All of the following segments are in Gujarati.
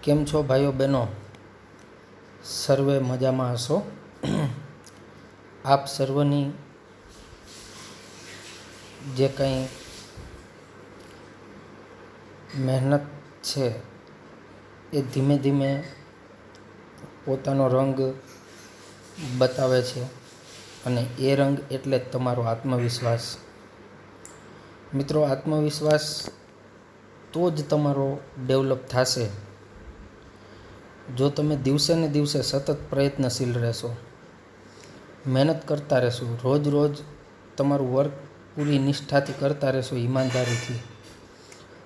કેમ છો ભાઈઓ બહેનો? સર્વે મજામાં હશો? આપ સર્વની જે કંઈ મહેનત છે એ ધીમે ધીમે પોતાનો રંગ બતાવે છે, અને એ રંગ એટલે જ તમારો આત્મવિશ્વાસ. મિત્રો, આત્મવિશ્વાસ તો જ તમારો ડેવલપ થશે જો તમે દિવસે ને દિવસે સતત પ્રયત્નશીલ રહેશો, મહેનત કરતા રહેશો, રોજ રોજ તમારું વર્ક પૂરી નિષ્ઠાથી કરતા રહેશો, ઈમાનદારીથી,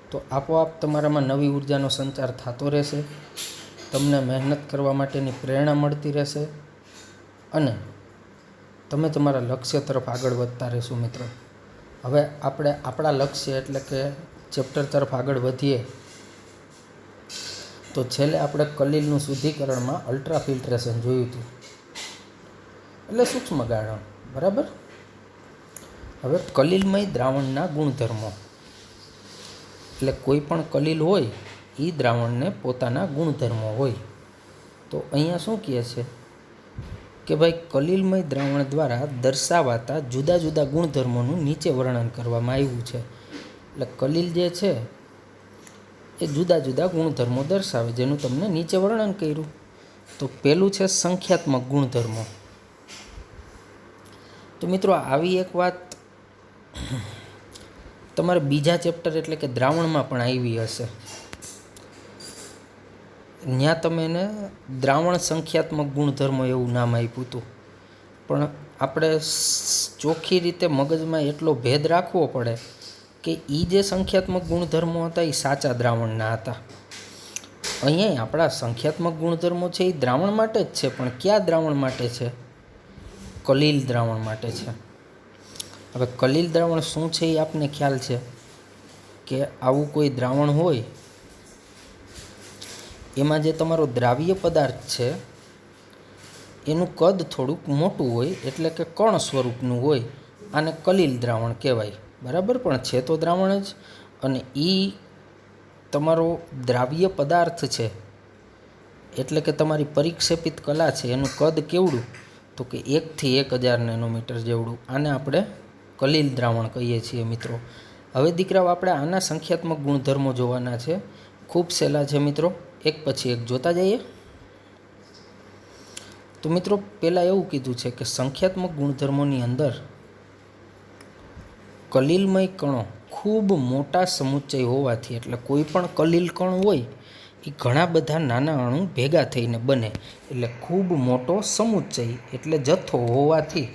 તો આપોઆપ તમારામાં નવી ઉર્જાનો સંચાર થતો રહેશે. તમને મહેનત કરવા માટેની પ્રેરણા મળતી રહેશે અને તમે તમારા લક્ષ્ય તરફ આગળ વધતા રહેશો. મિત્રો, હવે આપણે આપણા લક્ષ્ય એટલે કે ચેપ્ટર તરફ આગળ વધીએ તો છેલ્લે આપણે કલીલનું શુદ્ધિકરણમાં અલ્ટ્રા ફિલ્ટ્રેશન જોયું હતું, એટલે સૂક્ષ્મ ગાળણ. બરાબર. હવે કલીલમય દ્રાવણના ગુણધર્મો, એટલે કોઈ પણ કલીલ હોય એ દ્રાવણને પોતાના ગુણધર્મો હોય. તો અહીંયા શું કહે છે કે ભાઈ, કલીલમય દ્રાવણ દ્વારા દર્શાવાતા જુદા જુદા ગુણધર્મોનું નીચે વર્ણન કરવામાં આવ્યું છે. એટલે કલીલ જે છે એ જુદા જુદા ગુણધર્મો દર્શાવે, જેનું તમને નીચે વર્ણન કર્યું. તો પહેલું છે સંખ્યાત્મક ગુણધર્મો. તો મિત્રો, આવી એક વાત તમારે બીજા ચેપ્ટર એટલે કે દ્રાવણમાં પણ આવી હશે. ત્યાં તમે એને દ્રાવણ સંખ્યાત્મક ગુણધર્મો એવું નામ આપ્યું હતું, પણ આપણે ચોખ્ખી રીતે મગજમાં એટલો ભેદ રાખવો પડે કે એ જે સંખ્યાત્મક ગુણધર્મો હતા એ સાચા દ્રાવણના હતા. અહીંયા આપણા સંખ્યાત્મક ગુણધર્મો છે એ દ્રાવણ માટે જ છે, પણ કયા દ્રાવણ માટે છે? કલીલ દ્રાવણ માટે છે. હવે કલીલ દ્રાવણ શું છે એ આપને ખ્યાલ છે કે આવું કોઈ દ્રાવણ હોય એમાં જે તમારો દ્રાવ્ય પદાર્થ છે એનું કદ થોડુંક મોટું હોય, એટલે કે કણ સ્વરૂપનું હોય. આને કલીલ દ્રાવણ કહેવાય. બરાબર, પણ છે તો દ્રાવણ જ. અને એ તમારો દ્રાવ્ય પદાર્થ છે, એટલે કે તમારી પરિક્ષેપિત કલા છે, એનું કદ કેવડું? તો કે 1 થી 1000 નેનોમીટર જેવડું. આને આપણે કલીલ દ્રાવણ કહીએ છીએ. મિત્રો, હવે દીકરાઓ, આપણે આના સંખ્યાત્મક ગુણધર્મો જોવાના છે. ખૂબ સહેલા છે મિત્રો, એક પછી એક જોતા જઈએ. તો મિત્રો, પહેલાં એવું કીધું છે કે સંખ્યાત્મક ગુણધર્મોની અંદર કલીલમય કણો ખૂબ મોટા સમુચ્ચય હોવાથી, એટલે કોઈ પણ કલીલ કણ હોય એ ઘણા બધા નાના અણુ ભેગા થઈને બને, એટલે ખૂબ મોટો સમુચ્ચય એટલે જથ્થો હોવાથી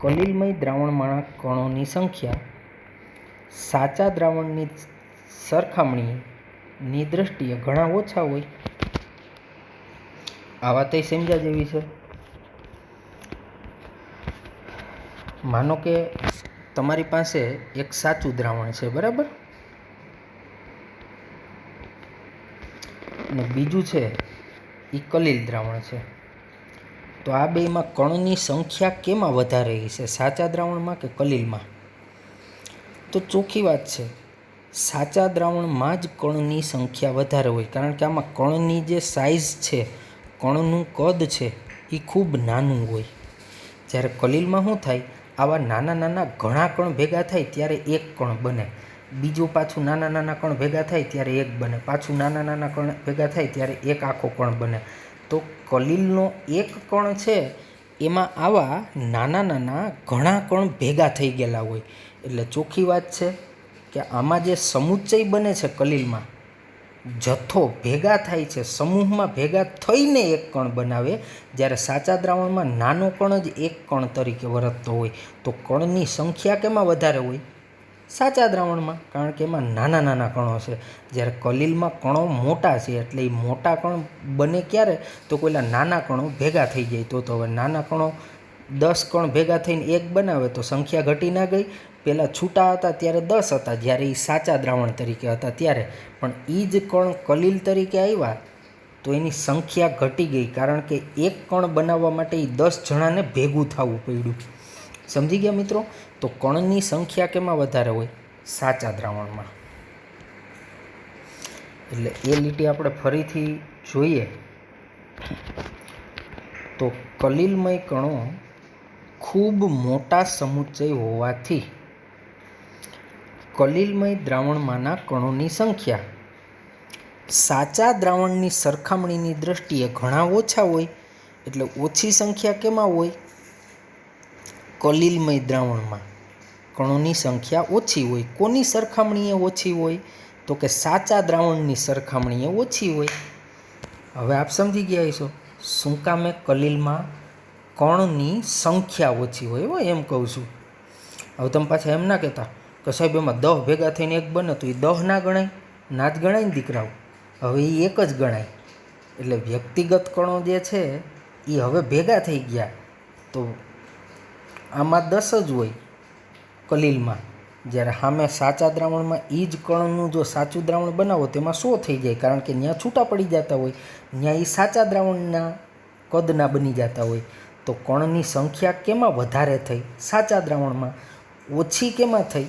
કલીલમય દ્રાવણમાં કણોની સંખ્યા સાચા દ્રાવણની સરખામણીની દ્રષ્ટિએ ઘણા ઓછા હોય. આ વાત સમજ્યા જેવી છે. માનો કે તમારી પાસે એક સાચું દ્રાવણ છે, બરાબર, અને બીજું છે એ કલીલ દ્રાવણ છે. તો આ બેમાં કણની સંખ્યા કેમાં વધારે છે, સાચા દ્રાવણમાં કે કલીલમાં? તો ચોખ્ખી વાત છે, સાચા દ્રાવણમાં જ કણની સંખ્યા વધારે હોય, કારણ કે આમાં કણની જે સાઇઝ છે, કણનું કદ છે એ ખૂબ નાનું હોય. જ્યારે કલીલમાં શું થાય, આવા નાના નાના ઘણા કણ ભેગા થાય ત્યારે એક કણ બને, બીજું પાછું નાના નાના કણ ભેગા થાય ત્યારે એક બને, પાછું નાના નાના કણ ભેગા થાય ત્યારે એક આખો કણ બને. તો કલીલનો એક કણ છે એમાં આવા નાના નાના ઘણા કણ ભેગા થઈ ગયેલા હોય. એટલે ચોખ્ખી વાત છે કે આમાં જે સમુચ્ચય બને છે કલીલમાં, જથ્થો ભેગા થાય છે, સમૂહમાં ભેગા થઈને એક કણ બનાવે, જ્યારે સાચા દ્રાવણમાં નાનો કણ જ એક કણ તરીકે વર્તતો હોય. તો કણની સંખ્યા કેમાં વધારે હોય? સાચા દ્રાવણમાં, કારણ કે એમાં નાના નાના કણો છે. જ્યારે કલીલમાં કણો મોટા છે, એટલે એ મોટા કણ બને ક્યારે? તો પેલા નાના કણો ભેગા થઈ જાય. તો હવે નાના કણો 10 કણ ભેગા થઈને એક બનાવે તો સંખ્યા ઘટી ના ગઈ? પહેલાં છૂટા હતા ત્યારે 10 હતા, જ્યારે એ સાચા દ્રાવણ તરીકે હતા ત્યારે, પણ એ જ કણ કલીલ તરીકે આવ્યા તો એની સંખ્યા ઘટી ગઈ, કારણ કે એક કણ બનાવવા માટે એ 10 જણાને ભેગું થવું પડ્યું. સમજી ગયા મિત્રો? તો કણની સંખ્યા કેમાં વધારે હોય? સાચા દ્રાવણમાં. એટલે એ લીટી આપણે ફરીથી જોઈએ તો કલિલમય કણો ખૂબ મોટા સમુચ્ચય હોવાથી કલિલમય દ્રાવણમાંના કણોની સંખ્યા સાચા દ્રાવણની સરખામણીની દૃષ્ટિએ ઘણા ઓછા હોય. એટલે ઓછી સંખ્યા કેમાં હોય? કલિલમય દ્રાવણમાં કણોની સંખ્યા ઓછી હોય. કોની સરખામણીએ ઓછી હોય? તો કે સાચા દ્રાવણની સરખામણીએ ઓછી હોય. હવે આપ સમજી ગયા હશો શું કામે કલિલમાં કણની સંખ્યા ઓછી હોય એમ કહું છું. હવે તમે પાછા એમ ના કહેતા કે સાહેબ એમાં 10 ભેગા થઈને એક બને તો એ 10 ના ગણાય? ના જ ગણાય ને દીકરાઓ. હવે એ એક જ ગણાય. એટલે વ્યક્તિગત કણો જે છે એ હવે ભેગા થઈ ગયા તો આમાં 10 જ હોય કલિલમાં. જ્યારે સામે સાચા દ્રાવણમાં એ જ કણનું જો સાચું દ્રાવણ બનાવો તેમાં 100 થઈ જાય, કારણ કે ત્યાં છૂટા પડી જતા હોય. ત્યાં એ સાચા દ્રાવણના કદના બની જતા હોય. તો કણની સંખ્યા કેમાં વધારે થઈ? સાચા દ્રાવણમાં. ઓછી કેમાં થઈ?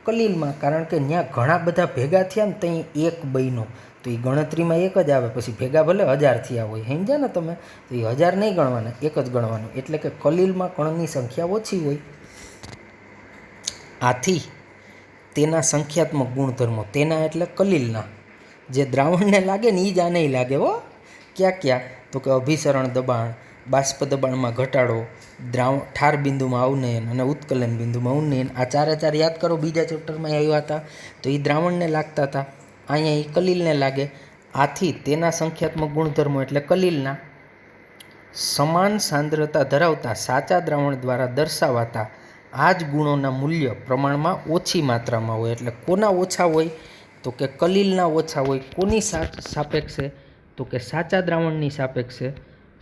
કલિલમાં. કારણ કે ત્યાં ઘણા બધા ભેગા થયા ને ત્યાં એક બન્યો તો એ ગણતરીમાં એક જ આવે. પછી ભેગા ભલે 1000 થયા હોય, સમજ્યા ને તમે? તો એ 1000 નહીં ગણવાના, એક જ ગણવાનું. એટલે કે કલિલમાં કણની સંખ્યા ઓછી હોય. આથી તેના સંખ્યાત્મક ગુણધર્મો, તેના એટલે કલિલના, જે દ્રાવણને લાગે ને એ જ આને લાગે હો. ક્યાં? તો કે અભિસરણ દબાણ, બાષ્પ દબાણમાં ઘટાડો, ઠાર બિંદુમાં અવનયન અને ઉત્કલન બિંદુમાં ઉન્નયન. આ 4 યાદ કરો, બીજા ચેપ્ટરમાં આવ્યા હતા. તો એ દ્રાવણને લાગતા હતા, અહીંયા એ કલિલને લાગે. આથી તેના સંખ્યાત્મક ગુણધર્મો એટલે કલિલના સમાન સાંદ્રતા ધરાવતા સાચા દ્રાવણ દ્વારા દર્શાવાતા આ જ ગુણોના મૂલ્ય પ્રમાણમાં ઓછી માત્રામાં હોય. એટલે કોના ઓછા હોય? તો કે કલિલના ઓછા હોય. કોની સાપેક્ષે? તો કે સાચા દ્રાવણની સાપેક્ષે.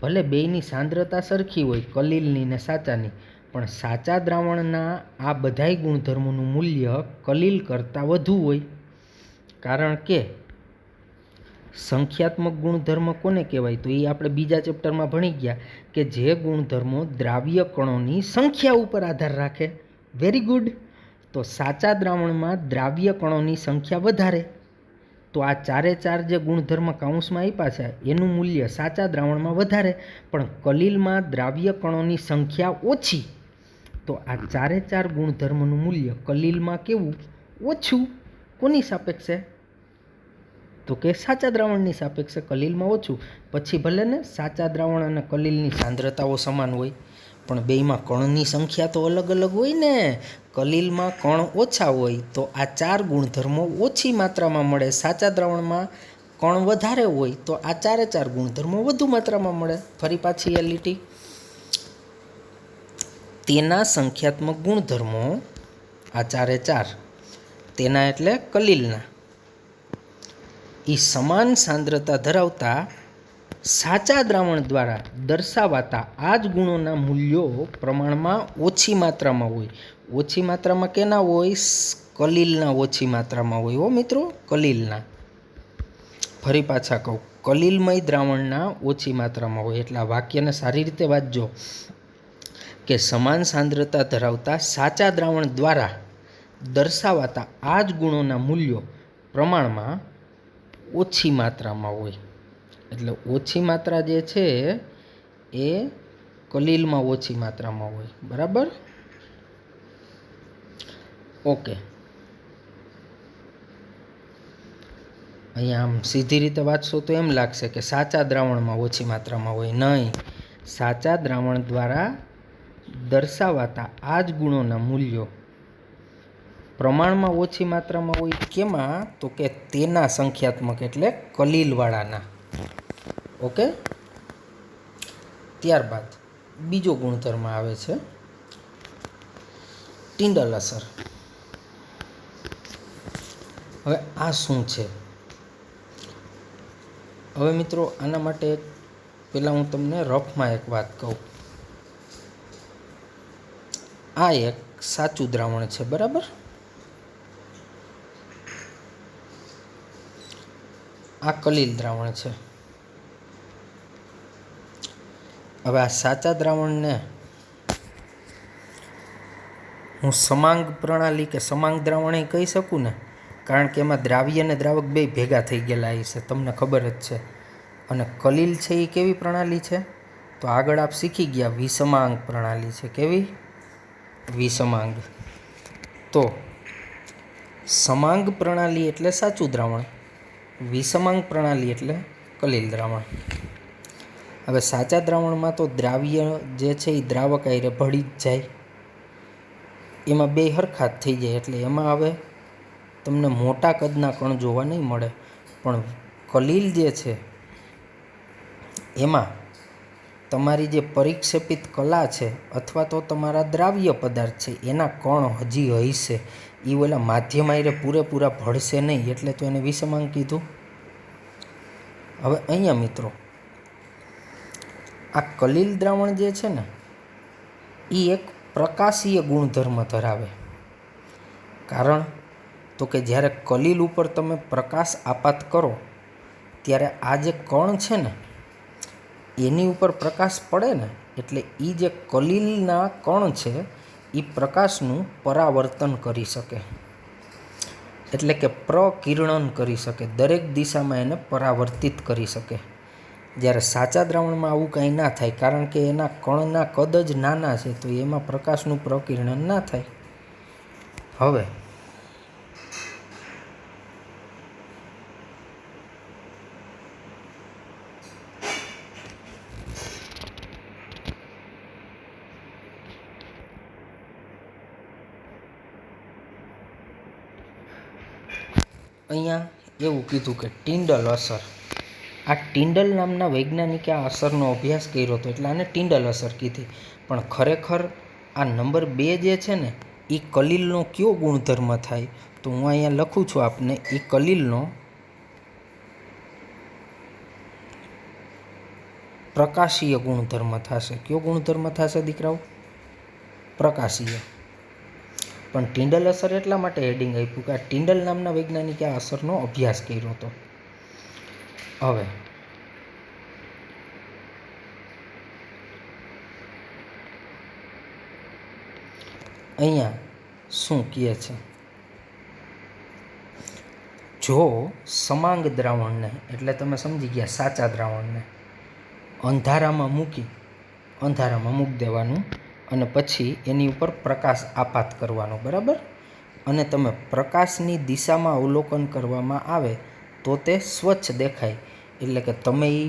ભલે બેયની સાંદ્રતા સરખી હોય, કલિલની ને સાચાની, પણ સાચા દ્રાવણના આ બધાય ગુણધર્મોનું મૂલ્ય કલિલ કરતાં વધુ હોય. કારણ કે સંખ્યાત્મક ગુણધર્મ કોને કહેવાય? તો એ આપણે બીજા ચેપ્ટરમાં ભણી ગયા કે જે ગુણધર્મો દ્રાવ્ય કણોની સંખ્યા ઉપર આધાર રાખે. Very good. તો સાચા દ્રાવણમાં દ્રાવ્ય કણોની સંખ્યા વધારે. તો આ 4 જે ગુણધર્મ કાઉન્સમાં આપ્યા છે એનું મૂલ્ય સાચા દ્રાવણમાં વધારે, પણ કલિલમાં દ્રાવ્ય કણોની સંખ્યા ઓછી. તો આ 4 ગુણધર્મનું મૂલ્ય કલિલમાં કેવું? ઓછું. કોની સાપેક્ષે? તો કે સાચા દ્રાવણની સાપેક્ષે કલિલમાં ઓછું. પછી ભલે ને સાચા દ્રાવણ અને કલિલની સાંદ્રતાઓ સમાન હોય, પણ બેયમાં કણની સંખ્યા તો અલગ અલગ હોય ને. કલિલમાં કણ ઓછા હોય તો આ 4 ગુણધર્મો ઓછી માત્રામાં મળે. સાચા દ્રાવણમાં કણ વધારે હોય તો આ 4 ગુણધર્મો વધુ માત્રામાં મળે. ફરી પાછી એ લીટી. તેના સંખ્યાત્મક ગુણધર્મો આ 4 તેના એટલે કલિલના એ સમાન સાંદ્રતા ધરાવતા સાચા દ્રાવણ દ્વારા દર્શાવાતા આ જ ગુણોના મૂલ્યો પ્રમાણમાં ઓછી માત્રામાં હોય. ઓછી માત્રામાં કેના હોય? કલિલના ઓછી માત્રામાં હોય હો મિત્રો, કલિલના. ફરી પાછા કહું, કલિલમય દ્રાવણના ઓછી માત્રામાં હોય. એટલે આ વાક્યને સારી રીતે વાંચજો કે સમાન સાંદ્રતા ધરાવતા સાચા દ્રાવણ દ્વારા દર્શાવાતા આ જ ગુણોના મૂલ્યો પ્રમાણમાં ઓછી માત્રામાં હોય. એટલે ઓછી માત્રા જે છે એ કલિલમાં ઓછી માત્રામાં હોય. બરાબર? ઓકે. અહીંયા આમ સીધી રીતે વાંચશો તો એમ લાગશે કે સાચા દ્રાવણમાં ઓછી માત્રામાં હોય. નહીં, સાચા દ્રાવણ દ્વારા દર્શાવાતા આ જ ગુણોના મૂલ્યો પ્રમાણમાં ઓછી માત્રામાં હોય. કેમાં? તો કે તેના સંખ્યાત્મક એટલે કલિલવાળાના. ઓકે. ત્યારબાદ બીજો ગુણધર્મ આવે છે ટિન્ડલ અસર. હવે આ શું છે? હવે મિત્રો આના માટે પહેલાં હું તમને રફમાં એક વાત કહું. આ એક સાચું દ્રાવણ છે, બરાબર? આ કલિલ દ્રાવણ છે. હવે આ સાચા દ્રાવણને હું સમાંગ પ્રણાલી કે સમાંગ દ્રાવણ કહી શકું ને, કારણ કે એમાં દ્રાવ્ય અને દ્રાવક બે ભેગા થઈ ગયેલા છે, તમને ખબર જ છે. અને કલિલ છે એ કેવી પ્રણાલી છે? તો આગળ આપ શીખી ગયા વિષમાંગ પ્રણાલી છે. કેવી? વિષમાંગ. તો સમાંગ પ્રણાલી એટલે સાચું દ્રાવણ, વિષમાંગ પ્રણાલી એટલે કલિલ દ્રાવણ. હવે સાચા દ્રાવણમાં તો દ્રાવ્ય જે છે એ દ્રાવક આયરે ભળી જ જાય, એમાં બે હરખા જ થઈ જાય. એટલે એમાં હવે તમને મોટા કદના કણ જોવા નહીં મળે. પણ કલિલ જે છે એમાં તમારી જે પરિક્ષેપિત કલા છે અથવા તો તમારા દ્રાવ્ય પદાર્થ છે એના કણ હજી હશે, એ ઓલા માધ્યમ આયરે પૂરેપૂરા ભળશે નહીં, એટલે તો એને વિષમાંગ કીધું. હવે અહીંયા મિત્રો આ કલિલ દ્રાવણ જે છે ને એ એક પ્રકાશીય ગુણધર્મ ધરાવે. કારણ તો કે જ્યારે કલિલ ઉપર તમે પ્રકાશ આપાત કરો ત્યારે આ જે કણ છે ને એની ઉપર પ્રકાશ પડે ને એટલે એ જે કલિલના કણ છે એ પ્રકાશનું પરાવર્તન કરી શકે, એટલે કે પ્રકિરણન કરી શકે, દરેક દિશામાં એને પરાવર્તિત કરી શકે. જ્યારે સાચા દ્રાવણમાં આવું કાંઈ ના થાય, કારણ કે એના કણના કદ જ નાના છે, તો એમાં પ્રકાશનું પ્રકિરણન ના થાય. હવે અહીંયા એવું કીધું કે ટિન્ડલ અસર. આ ટિન્ડલ નામના વૈજ્ઞાનિકે આ અસરનો અભ્યાસ કર્યો હતો, એટલે આને ટિન્ડલ અસર કીધી. પણ ખરેખર આ નંબર 2 જે છે ને એ કલિલનો કયો ગુણધર્મ થાય? તો હું અહીંયા લખું છું આપને, એ કલિલનો પ્રકાશીય ગુણધર્મ થશે. કયો ગુણધર્મ થશે દીકરાઓ? પ્રકાશીય. પણ ટિન્ડલ અસર એટલા માટે હેડિંગ આપ્યું કે આ ટિન્ડલ નામના વૈજ્ઞાનિકે આ અસરનો અભ્યાસ કર્યો હતો. હવે અહીંયા શું કહે છે? જો સમાંગ દ્રાવણને, એટલે તમે સમજી ગયા સાચા દ્રાવણને, અંધારામાં મૂકી દેવાનું અને પછી એની ઉપર પ્રકાશ આપાત કરવાનો, બરાબર? અને તમે પ્રકાશની દિશામાં અવલોકન કરવામાં આવે તો તે સ્વચ્છ દેખાય. એટલે કે તમે એ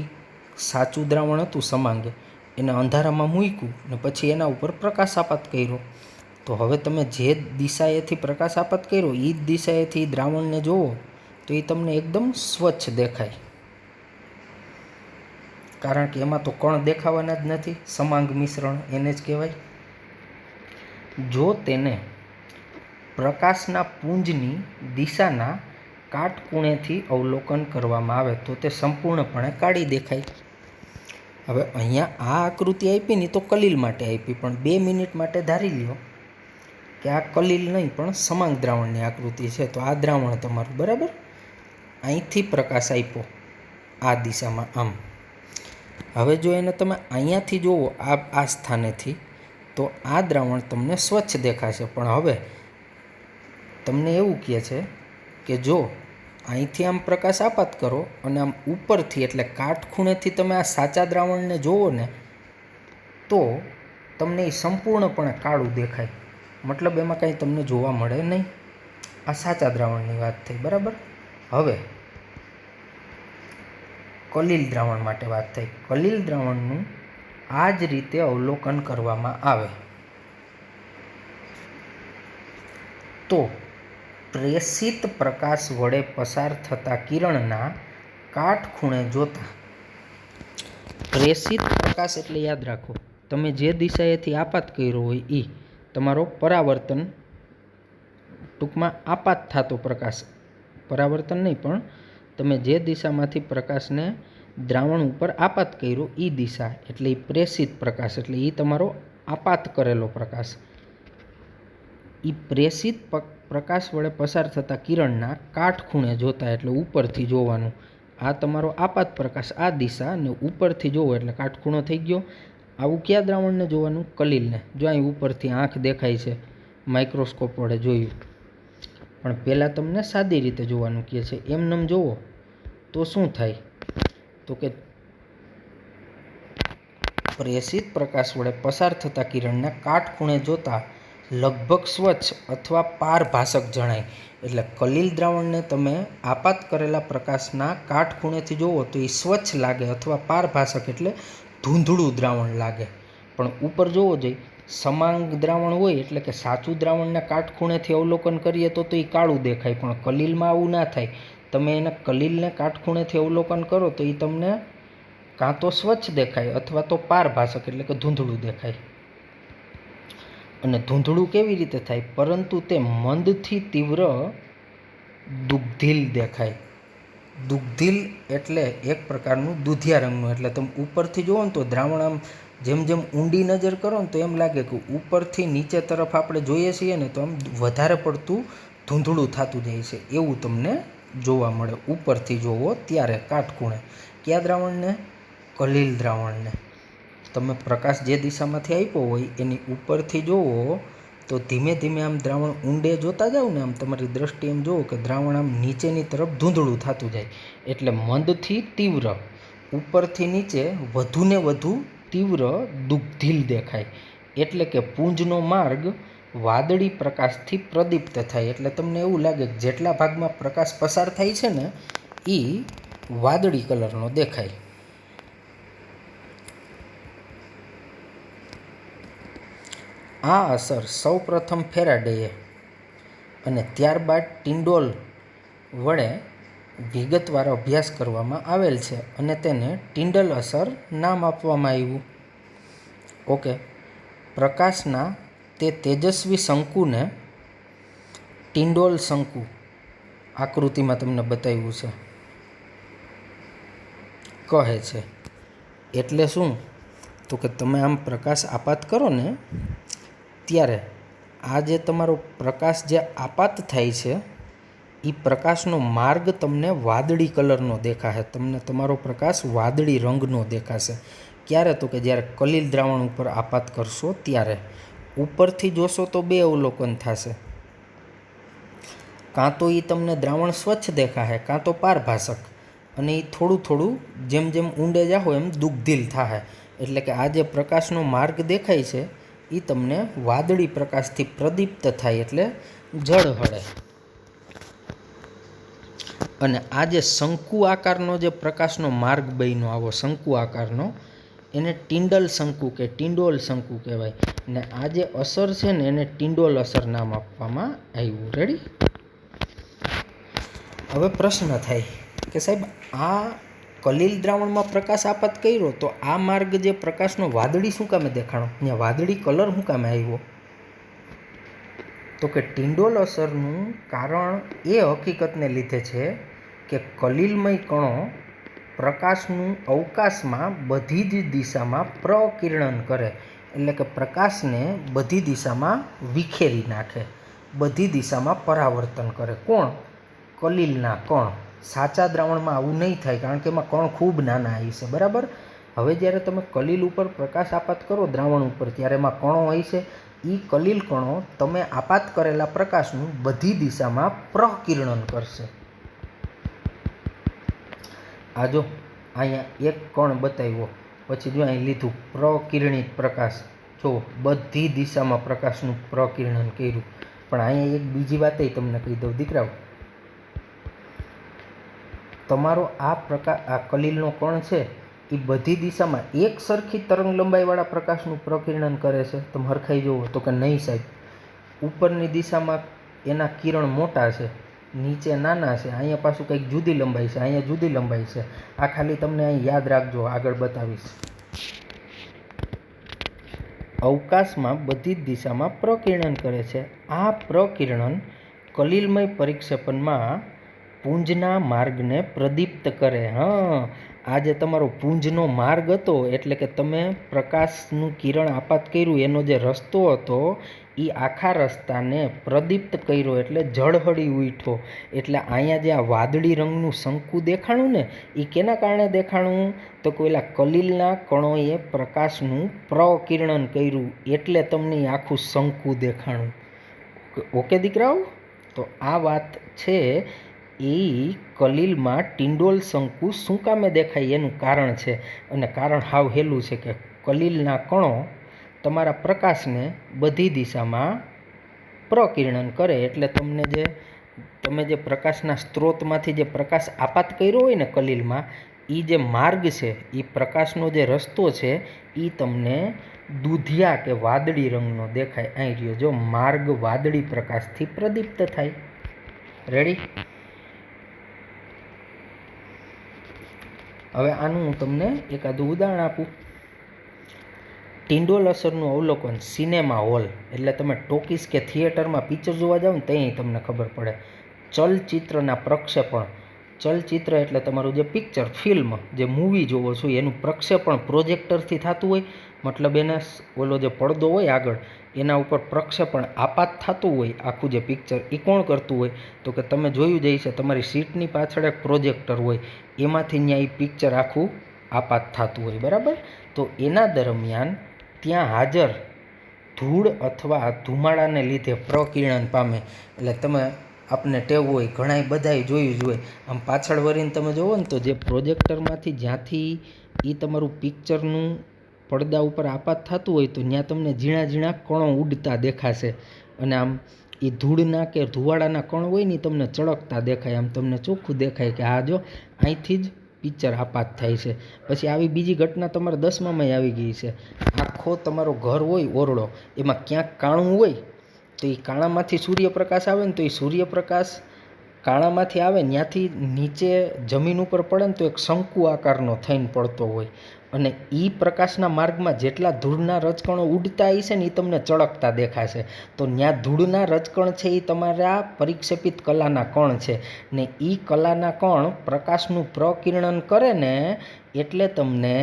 સાચું દ્રાવણ હતું સમાંગ, એને અંધારામાં મૂક્યું ને પછી એના ઉપર પ્રકાશ આપાત કર્યો, તો હવે તમે જે દિશાએથી પ્રકાશ આપાત કર્યો એ જ દિશાએથી દ્રાવણને જોવો તો એ તમને એકદમ સ્વચ્છ દેખાય. કારણ કે એમાં તો કણ દેખાવાના જ નથી, સમાંગ મિશ્રણ એને જ કહેવાય. જો તેને પ્રકાશના પુંજની દિશાના કાટખૂણેથી અવલોકન કરવામાં આવે તો તે સંપૂર્ણપણે કાળી દેખાય. હવે અહીંયા આ આકૃતિ આપી ને તો કલિલ માટે આપી, પણ 2 મિનિટ માટે ધારી લ્યો કે આ કલિલ નહીં પણ સમાંગ દ્રાવણની આકૃતિ છે. તો આ દ્રાવણ તમારું, બરાબર? અહીંથી પ્રકાશ આપ્યો આ દિશામાં આમ. હવે જો એને તમે અહીંયાથી જુઓ આ સ્થાનેથી, તો આ દ્રાવણ તમને સ્વચ્છ દેખાશે. પણ હવે તમને એવું કહે છે કે જો અહીંથી આમ પ્રકાશ આપાત કરો અને આમ ઉપરથી એટલે કાટખૂણેથી તમે આ સાચા દ્રાવણને જુઓ ને તો તમને એ સંપૂર્ણપણે કાળું દેખાય. મતલબ એમાં કાંઈ તમને જોવા મળે નહીં. આ સાચા દ્રાવણની વાત થઈ, બરાબર? હવે કલિલ દ્રાવણ માટે વાત થઈ. કલિલ દ્રાવણનું આ જ રીતે અવલોકન કરવામાં આવે તો પ્રેષિત પ્રકાશ વડે પસાર થતા કિરણના કાટખૂણે જોતા, પ્રેષિત પ્રકાશ એટલે યાદ રાખો, તમે જે દિશાએથી આપાત કર્યો હોય એ તમારો પરાવર્તન, ટૂંકમાં આપાત થતો પ્રકાશ, પરાવર્તન નહીં પણ તમે જે દિશામાંથી પ્રકાશને દ્રાવણ ઉપર આપાત કર્યો એ દિશા, એટલે એ પ્રેષિત પ્રકાશ, એટલે એ તમારો આપાત કરેલો પ્રકાશ. એ પ્રેષિત પ્રકાશ વડે પસાર થતા કિરણના કાટખૂણે જોતા, એટલે ઉપરથી જોવાનું. આ તમારો આપાત પ્રકાશ આ દિશા, અને ઉપરથી જોવો એટલે કાટખૂણો થઈ ગયો. આવું કયા દ્રાવણને જોવાનું? કલિલને. જો અહીં ઉપરથી આંખ દેખાય છે, માઇક્રોસ્કોપ વડે જોયું. પણ પહેલાં તમને સાદી રીતે જોવાનું કહે છે. એમનેમ જોવો તો શું થાય, તો કે પ્રેષિત પ્રકાશ વડે પસાર થતા કિરણને કાટખૂણે જોતા લગભગ સ્વચ્છ અથવા પારભાસક જણાય. એટલે કલીલ દ્રાવણને તમે આપાત કરેલા પ્રકાશના કાટખૂણેથી જોવો તો એ સ્વચ્છ લાગે અથવા પારભાસક એટલે ધૂંધળું દ્રાવણ લાગે. પણ ઉપર જોવો જોઈએ, સમાંગ દ્રાવણ હોય એટલે કે સાચું દ્રાવણના કાટખૂણેથી અવલોકન કરીએ તો એ કાળું દેખાય. પણ કલીલમાં આવું ના થાય. તમે એને કલીલને કાટખૂણેથી અવલોકન કરો તો એ તમને કાં તો સ્વચ્છ દેખાય અથવા તો પારભાસક એટલે કે ધૂંધળું દેખાય. અને ધૂંધળું કેવી રીતે થાય, પરંતુ તે મંદથી તીવ્ર દુગ્ધિલ દેખાય. દુગ્ધિલ એટલે એક પ્રકારનું દૂધિયા રંગનું. એટલે તમે ઉપરથી જુઓ ને તો દ્રાવણ આમ જેમ જેમ ઊંડી નજર કરો ને તો એમ લાગે કે ઉપરથી નીચે તરફ આપણે જોઈએ છીએ ને તો આમ વધારે પડતું ધૂંધળું થતું જાય છે, એવું તમને જોવા મળે ઉપરથી જોવો ત્યારે કાટખૂણે. કયા દ્રાવણને? કલીલ દ્રાવણને. તમે પ્રકાશ જે દિશામાંથી આપ્યો હોય એની ઉપરથી જોવો તો ધીમે ધીમે આમ દ્રાવણ ઊંડે જોતા જાઓ ને આમ તમારી દ્રષ્ટિએ એમ જુઓ કે દ્રાવણ આમ નીચેની તરફ ધૂંધળું થતું જાય. એટલે મંદથી તીવ્ર, ઉપરથી નીચે વધુને વધુ તીવ્ર દુગ્ધિલ દેખાય. એટલે કે પુંજનો માર્ગ વાદળી પ્રકાશથી પ્રદીપ્ત થાય. એટલે તમને એવું લાગે કે જેટલા ભાગમાં પ્રકાશ પસાર થાય છે ને એ વાદળી કલરનો દેખાય. આ અસર સૌ પ્રથમ ફેરાડેએ અને ત્યારબાદ ટિન્ડોલ વડે વિગતવાર અભ્યાસ કરવામાં આવેલ છે અને તેને ટિન્ડલ અસર નામ આપવામાં આવ્યું. ઓકે, પ્રકાશના તે તેજસ્વી શંકુને ટિન્ડોલ શંકુ આકૃતિમાં તમને બતાવ્યું છે કહે છે. એટલે શું, તો કે તમે આમ પ્રકાશ આપાત કરો ને ત્યારે આ જે તમારો પ્રકાશ જે આપાત થાય છે એ પ્રકાશનો માર્ગ તમને વાદળી કલરનો દેખાશે. તમને તમારો પ્રકાશ વાદળી રંગનો દેખાશે. ક્યારે? તો કે જ્યારે કલીલ દ્રાવણ ઉપર આપાત કરશો ત્યારે. ઉપરથી જોશો તો બે અવલોકન થશે, કાં તો એ તમને દ્રાવણ સ્વચ્છ દેખાશે કાં તો પારભાસક. અને એ થોડું થોડું જેમ જેમ ઊંડે જાઓ એમ દુગ્ધિલ થાય. એટલે કે આ જે પ્રકાશનો માર્ગ દેખાય છે એ તમને વાદળી પ્રકાશથી પ્રદીપ્ત થાય એટલે ઝળહળે. અને આ જે શંકુ આકારનો જે પ્રકાશનો માર્ગ બન્યો આવો શંકુ આકારનો, એને ટિન્ડલ શંકુ કે ટિન્ડોલ શંકુ કહેવાય. ને આ જે અસર છે ને એને ટિન્ડોલ અસર નામ આપવામાં આવ્યું. રેડી? હવે પ્રશ્ન થાય કે સાહેબ આ કલીલ દ્રાવણમાં પ્રકાશ આપાત કર્યો તો આ માર્ગ જે પ્રકાશનો વાદળી શું કામે દેખાણો, ત્યાં વાદળી કલર શું કામે આવ્યો? તો કે ટિન્ડોલ અસરનું કારણ એ હકીકતને લીધે છે કે કલીલમય કણો પ્રકાશનું અવકાશમાં બધી જ દિશામાં પ્રકિરણન કરે. એટલે કે પ્રકાશને બધી દિશામાં વિખેરી નાખે, બધી દિશામાં પરાવર્તન કરે. કોણ? કલીલના કણ. સાચા દ્રાવણમાં આવું નહીં થાય કારણ કે એમાં કણ ખૂબ નાના આવી છે. બરાબર? હવે જ્યારે તમે કલીલ ઉપર પ્રકાશ આપાત કરો દ્રાવણ ઉપર ત્યારે એમાં કણો હોય છે. એ કલીલ કણો તમે આપાત કરેલા પ્રકાશનું બધી દિશામાં પ્રકિરણન કરશે. આ જો અહીંયા એક કણ બતાવ્યો, પછી જો અહીં લીધું પ્રકિરણિત પ્રકાશ. જો બધી દિશામાં પ્રકાશનું પ્રકિરણન કર્યું. પણ અહીંયા એક બીજી વાત તમને કહી દઉં દીકરાઓ, તમારો આ કલીલનો કણ છે એ બધી દિશામાં એક સરખી તરંગ લંબાઈવાળા પ્રકાશનું પ્રકિરણન કરે છે. તમે હરખાઈ જુઓ તો કે નહીં સાહેબ. ઉપરની દિશામાં એના કિરણ મોટા છે, નીચે નાના છે, અહીંયા પાછું કંઈક જુદી લંબાઈ છે, અહીંયા જુદી લંબાઈ છે. આ ખાલી તમને અહીં યાદ રાખજો, આગળ બતાવીશ. અવકાશમાં બધી જ દિશામાં પ્રકિરણન કરે છે. આ પ્રકિરણન કલીલમય પરિક્ષેપણમાં પુંજના માર્ગને પ્રદીપ્ત કરે. આ જે તમારો પુંજનો માર્ગ હતો એટલે કે તમે પ્રકાશનું કિરણ આપાત કર્યું એનો જે રસ્તો હતો એ આખા રસ્તાને પ્રદીપ્ત કર્યો એટલે ઝળહળી ઉઠ્યો. એટલે અહીંયા જે આ વાદળી રંગનું શંકુ દેખાણું ને એ કેના કારણે દેખાણું? તો પેલા કલીલના કણોએ પ્રકાશનું પ્રકિરણન કર્યું એટલે તમને આખું શંકુ દેખાણું. ઓકે દીકરાઓ? તો આ વાત છે એ કલીલમાં ટિંડોલ શંકુ શું કામે દેખાય એનું કારણ છે, અને કારણ હાવ હેલું છે કે કલીલના કણો તમારા પ્રકાશને બધી દિશામાં પ્રકિરણન કરે. એટલે તમે જે પ્રકાશના સ્ત્રોતમાંથી જે પ્રકાશ આપાત કર્યો હોય ને કલીલમાં, એ જે માર્ગ છે, એ પ્રકાશનો જે રસ્તો છે, એ તમને દૂધિયા કે વાદળી રંગનો દેખાય. અહીં રહ્યો જો માર્ગ વાદળી પ્રકાશથી પ્રદીપ્ત થાય. રેડી? હવે આનું હું તમને એકાદું ઉદાહરણ આપું. ટિંડોલ અસરનું અવલોકન સિનેમા હોલ, એટલે તમે ટોકીસ કે થિયેટરમાં પિક્ચર જોવા જાઓ ને ત્યાં તમને ખબર પડે. ચલચિત્રના પ્રક્ષેપણ, ચલચિત્ર એટલે તમારું જે પિક્ચર ફિલ્મ જે મૂવી જોવો છો એનું પ્રક્ષેપણ પ્રોજેક્ટરથી થતું હોય. મતલબ એને ઓલો જે પડદો હોય આગળ એના ઉપર પ્રક્ષેપણ આપાત થતું હોય. આખું જે પિક્ચર એ કોણ કરતું હોય? તો કે તમે જોયું જ છે, તમારી સીટની પાછળ એક પ્રોજેક્ટર હોય, એમાંથી ત્યાં એ પિક્ચર આખું આપાત થતું હોય. બરાબર? તો એના દરમિયાન ત્યાં હાજર ધૂળ અથવા ધુમાડાને લીધે પ્રકિરણન પામે. એટલે તમે આપને ટેવ હોય, ઘણા બધાએ જોયું જ હોય, આમ પાછળ વળીને તમે જુઓ ને તો જે પ્રોજેક્ટરમાંથી જ્યાંથી એ તમારું પિક્ચરનું પડદા ઉપર આપાત થતું હોય તો ત્યાં તમને ઝીણા ઝીણા કણો ઉડતા દેખાશે. અને આમ એ ધૂળના કે ધુવાડાના કણ હોય ને તમને ચળકતા દેખાય. આમ તમને ચોખ્ખું દેખાય કે હા જો અહીંથી જ પિક્ચર આપાત થાય છે. પછી આવી બીજી ઘટના તમારા 10મામાં આવી ગઈ છે. આખો તમારો ઘર હોય ઓરડો, એમાં ક્યાંક કાણું હોય તો એ કાણામાંથી સૂર્યપ્રકાશ આવે ને તો એ સૂર્યપ્રકાશ કાણામાંથી આવે ત્યાંથી નીચે જમીન ઉપર પડે ને તો એક શંકુ આકારનો થઈને પડતો હોય. અને એ પ્રકાશના માર્ગમાં જેટલા ધૂળના રજકણો ઉડતા હશે ને એ તમને ચળકતા દેખાશે. તો ત્યાં ધૂળના રજકણ છે એ તમારા પરિક્ષેપિત કલાના કણ છે. ને એ કલાના કણ પ્રકાશનું પ્રકિરણન કરે ને એટલે તમને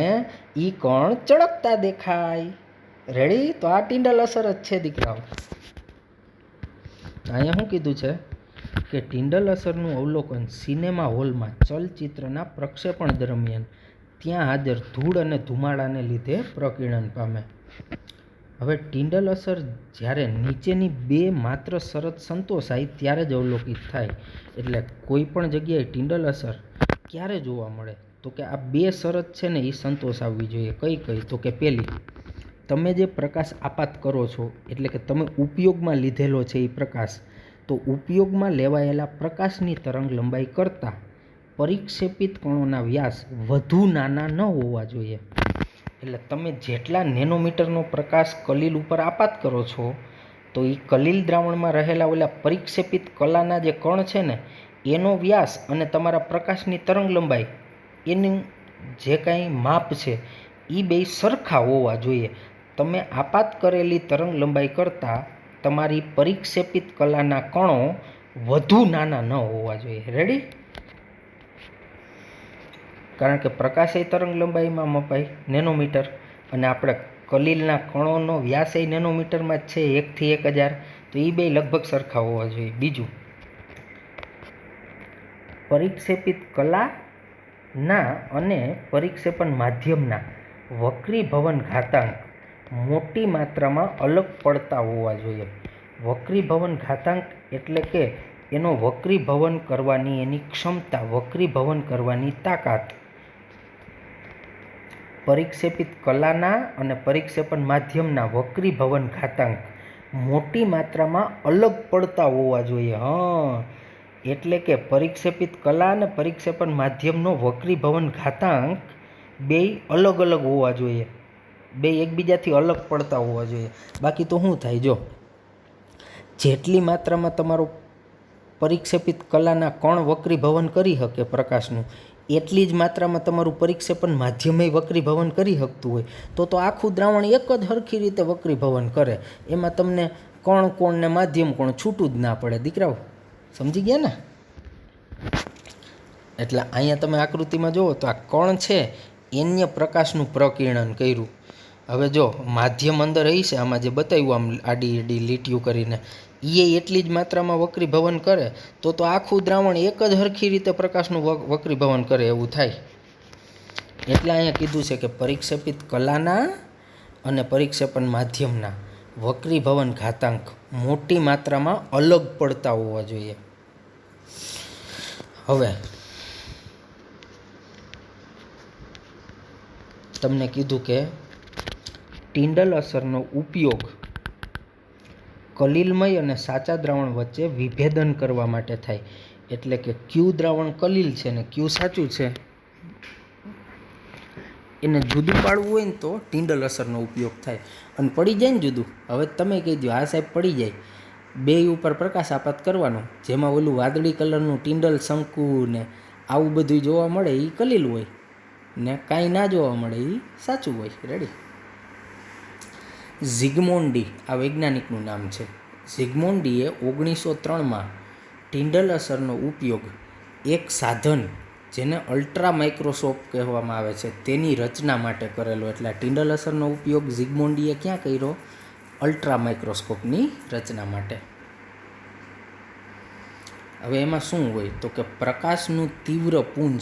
એ કણ ચળકતા દેખાય. રેડી? તો આ ટિંડલ અસર જ છે દીકરાઓ. અહીંયા શું કીધું છે કે ટિંડલ અસરનું અવલોકન સિનેમા હોલમાં ચલચિત્રના પ્રક્ષેપણ દરમિયાન ત્યાં હાજર ધૂળ અને ધુમાડાને લીધે પ્રકિરણન પામે. હવે ટિંડલ અસર જ્યારે નીચેની બે માત્ર શરત સંતોષાય ત્યારે જ અવલોકિત થાય. એટલે કોઈ પણ જગ્યાએ ટિંડલ અસર ક્યારે જોવા મળે? તો કે આ બે શરત છે ને એ સંતોષ આવવી જોઈએ. કઈ કઈ? તો કે પહેલી, તમે જે પ્રકાશ આપાત કરો છો એટલે કે તમે ઉપયોગમાં લીધેલો છે એ પ્રકાશ, તો ઉપયોગમાં લેવાયેલા પ્રકાશની તરંગ લંબાઈ કરતાં પરિક્ષેપિત કણોના વ્યાસ વધુ નાના ન હોવા જોઈએ. એટલે તમે જેટલા નેનોમીટરનો પ્રકાશ કલીલ ઉપર આપાત કરો છો તો એ કલીલ દ્રાવણમાં રહેલા ઓલા પરિક્ષેપિત કલાના જે કણ છે ને એનો વ્યાસ અને તમારા પ્રકાશની તરંગ લંબાઈ એનું જે કાંઈ માપ છે એ બે સરખા હોવા જોઈએ. તમે આપાત કરેલી તરંગ લંબાઈ કરતાં તમારી પરિક્ષેપિત કલાના કણો વધુ નાના ન હોવા જોઈએ. રેડી? કારણ કે પ્રકાશ એ તરંગ લંબાઈમાં મપાય નેનોમીટર, અને આપણે કલીલના કણોનો વ્યાસ એ નેનોમીટરમાં જ છે, 1 થી 1000. તો એ બે લગભગ સરખા હોવા જોઈએ. બીજું, પરિક્ષેપિત કલાના અને પરિક્ષેપણ માધ્યમના વક્રીભવન ઘાતાંક મોટી માત્રામાં અલગ પડતા હોવા જોઈએ. વક્રીભવન ઘાતાંક એટલે કે એનો વક્રીભવન કરવાની એની ક્ષમતા, વક્રીભવન કરવાની તાકાત પરિક્ષેપિત કલાના અને પરિક્ષેપણ માધ્યમના વક્રીભવન ઘાતાંક મોટી માત્રામાં અલગ પડતા હોવા જોઈએ. એટલે કે પરિક્ષેપિત કલા અને પરિક્ષેપણ માધ્યમનો વક્રીભવન ઘાતાંક બે અલગ અલગ હોવા જોઈએ, બે એકબીજાથી અલગ પડતા હોવા જોઈએ. બાકી તો શું થાય? જો જેટલી માત્રામાં તમારો પરિક્ષેપિત કલાના કણ વક્રીભવન કરી શકે પ્રકાશનું, એટલી જ માત્રામાં તમારું પરિક્ષેપણ માધ્યમય વક્રીભવન કરી શકતું હોય તો આખું દ્રાવણ એક જ સરખી રીતે વક્રીભવન કરે. એમાં તમને કણ કોણ ને માધ્યમ કોણ છૂટું જ ના પડે. દીકરાઓ સમજી ગયા ને? એટલે અહીંયા તમે આકૃતિમાં જુઓ તો આ કણ છે એને પ્રકાશનું પ્રકિરણન કર્યું. હવે જો માધ્યમ અંદર રહી છે, આમાં જે બતાવ્યું આમ આડી આડી લીટીઓ કરીને, એ એટલી જ માત્રામાં વક્રીભવન કરે તો આખું દ્રાવણ એક જ સરખી રીતે પ્રકાશનું વક્રીભવન કરે એવું થાય. એટલે અહીંયા કીધું છે કે પરિક્ષેપિત કલાના અને પરિક્ષેપણ માધ્યમના વક્રીભવન ઘાતાંક મોટી માત્રામાં અલગ પડતા હોવા જોઈએ. હવે તમને કીધું કે ટિન્ડલ અસરનો ઉપયોગ કલીલમય અને સાચા દ્રાવણ વચ્ચે વિભેદન કરવા માટે થાય. એટલે કે ક્યુ દ્રાવણ કલીલ છે ને ક્યુ સાચું છે, એને જુદું પાડવું હોય ને તો ટિન્ડલ અસરનો ઉપયોગ થાય. અને પડી જાય ને જુદું, હવે તમે કહી દો આ સાહેબ પડી જાય, બે ઉપર પ્રકાશ આપાત કરવાનો, જેમાં ઓલું વાદળી કલરનું ટિન્ડલ શંકુ ને આવું બધું જોવા મળે એ કલીલ હોય ને કાંઈ ના જોવા મળે એ સાચું હોય. રેડી. ઝિગમોન્ડી આ વૈજ્ઞાનિકનું નામ છે. ઝિગમોન્ડીએ 1903માં ટિન્ડલ અસરનો ઉપયોગ એક સાધન જેને અલ્ટ્રા માઇક્રોસ્કોપ કહેવામાં આવે છે તેની રચના માટે કરેલો. એટલે ટિન્ડલ અસરનો ઉપયોગ ઝિગમોન્ડીએ ક્યાં કર્યો? અલ્ટ્રા માઇક્રોસ્કોપની રચના માટે. હવે એમાં શું હોય તો કે પ્રકાશનું તીવ્ર પુંજ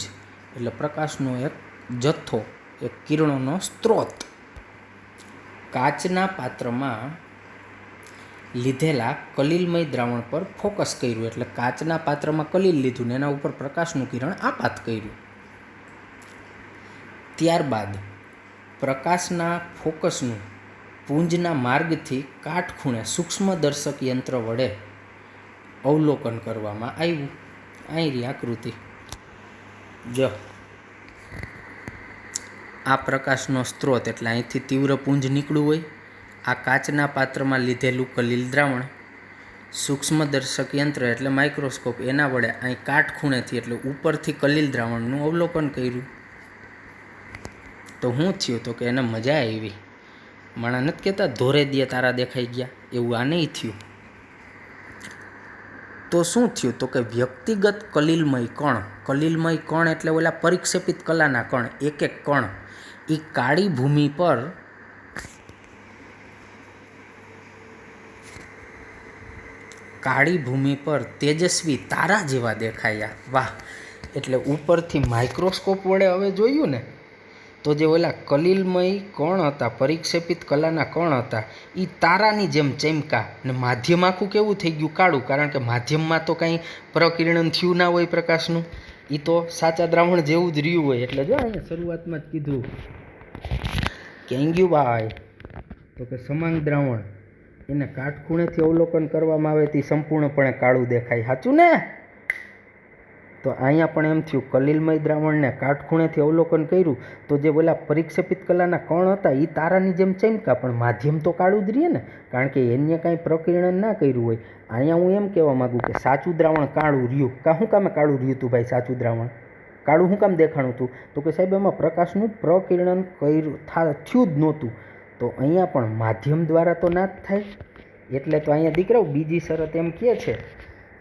એટલે પ્રકાશનો એક જથ્થો, એક કિરણોનો સ્ત્રોત કાચના પાત્રમાં લીધેલા કલીલમય દ્રાવણ પર ફોકસ કર્યું. એટલે કાચના પાત્રમાં કલીલ લીધું ને એના ઉપર પ્રકાશનું કિરણ આપાત કર્યું. ત્યારબાદ પ્રકાશના ફોકસનું પુંજના માર્ગથી કાટખૂણે સૂક્ષ્મદર્શક યંત્ર વડે અવલોકન કરવામાં આવ્યું. અહીં આકૃતિ જો આ પ્રકાશનો સ્ત્રોત એટલે અહીંથી તીવ્ર પુંજ નીકળ્યું હોય, આ કાચના પાત્રમાં લીધેલું કલીલ દ્રાવણ, સૂક્ષ્મદર્શક યંત્ર એટલે માઇક્રોસ્કોપ એના વડે અહીં કાટખૂણેથી એટલે ઉપરથી કલીલ દ્રાવણનું અવલોકન કર્યું. તો શું થયું તો કે એને મજા આવી. માણા નથી કહેતા ધોરે દિયે તારા દેખાઈ ગયા, એવું આ નહીં થયું. તો શું થયું તો કે વ્યક્તિગત કલીલમય કણ એટલે ઓલા પરિક્ષેપિત કલાના કણ, એક એક કણ એ કાળી ભૂમિ પર તેજસ્વી તારા જેવા દેખાયા. વાહ! એટલે ઉપરથી માઇક્રોસ્કોપ વડે હવે જોયું ને તો જે ઓલા કલીલમય કણ હતા, પરિક્ષેપિત કલાના કણ હતા, એ તારાની જેમ ચમકા ને માધ્યમ આખું કેવું થઈ ગયું? કાળું. કારણ કે માધ્યમમાં તો કાંઈ પ્રકિરણન થયું ના હોય પ્રકાશનું, એ તો સાચા દ્રાવણ જેવું જ રહ્યું હોય. એટલે જો અહીંયા શરૂઆતમાં જ કીધું કે ગયું ભાઈ તો કે સમાંગ દ્રાવણ એને કાટખૂણેથી અવલોકન કરવામાં આવે તે સંપૂર્ણપણે કાળું દેખાય. સાચું ને? તો અહીંયા પણ એમ થયું, કલીલમય દ્રાવણને કાટખૂણેથી અવલોકન કર્યું તો જે ઓલા પરિક્ષેપિત કલાના કણ હતા એ તારાની જેમ ચમકા, પણ માધ્યમ તો કાળું જ રહે ને, કારણ કે એને કાંઈ પ્રકિરણન ના કર્યું હોય. અહીંયા હું એમ કહેવા માગું કે સાચું દ્રાવણ કાળું રહ્યું. શું કામે કાળું રહ્યું હતું ભાઈ? સાચું દ્રાવણ કાળું શું કામ દેખાણું હતું? તો કે સાહેબ એમાં પ્રકાશનું પ્રકિરણન થયું જ નહોતું. તો અહીંયા પણ માધ્યમ દ્વારા તો ના જ થાય. એટલે તો અહીંયા દીકરાઓ બીજી શરત એમ કહે છે